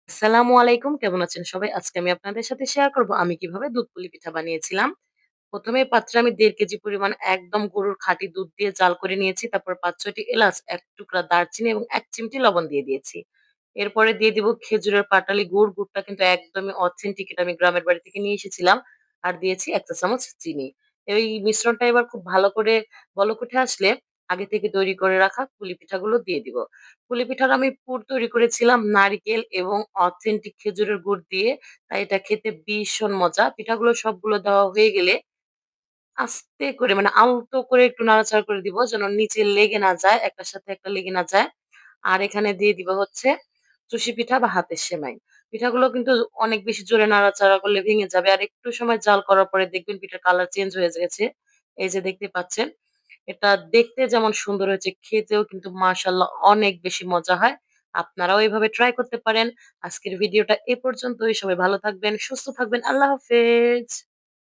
আসসালামু আলাইকুম। কেমন আছেন সবাই? আজকে আমি আপনাদের সাথে শেয়ার করব আমি কিভাবে দুধ পুলি পিঠা বানিয়েছিলাম। ১ম এই পাত্রে আমি ১.৫ কেজি পরিমাণ একদম গরুর খাঁটি দুধ দিয়ে জাল করে নিয়েছি। তারপর ৫-৬ টি এলাচ, ১ টুকরা দারচিনি এবং ১ চিমটি লবণ দিয়ে দিয়েছি। এরপরে দিয়ে দিব খেজুরের পাটালি গুড়। গুড়টা কিন্তু একদমই অথেন্টিক। এটা আমি গ্রামের বাড়ি থেকে নিয়ে এসেছিলাম। আর দিয়েছি ১ চা চামচ চিনি। এই মিশ্রণটা এবার খুব ভালো করে বলক উঠে আসলে আগে থেকে তৈরি করে রাখা পুলি পিঠাগুলো দিয়ে দিব। পুলি পিঠার আমি পুর তৈরি করেছিলাম নারিকেল এবং অথেন্টিক খেজুরের গুড় দিয়ে। তাই এটা খেতে ভীষণ মজা। পিঠাগুলো সবগুলো দেওয়া হয়ে গেলে আস্তে করে মানে আলতো করে একটু নাড়াচাড়া করে দিব যেন নিচে লেগে না যায়, একটার সাথে একটা লেগে না যায়। আর এখানে দিয়ে দিব হচ্ছে চুষি পিঠা বা হাতের সেমাই। পিঠাগুলো কিন্তু অনেক বেশি জোরে নাড়াচাড়া করলে ভেঙে যাবে। আর একটু সময় জাল করার পরে দেখবেন পিঠার কালার চেঞ্জ হয়ে গেছে। এই যে দেখতে পাচ্ছেন। এটা দেখতে যেমন সুন্দর হয়েছে, খেতেও কিন্তু মাশাআল্লাহ অনেক বেশি মজা হয়। আপনারাও এভাবে ট্রাই করতে পারেন। আজকের ভিডিওটা এ পর্যন্তই। সবাই ভালো থাকবেন, সুস্থ থাকবেন। আল্লাহ হাফেজ।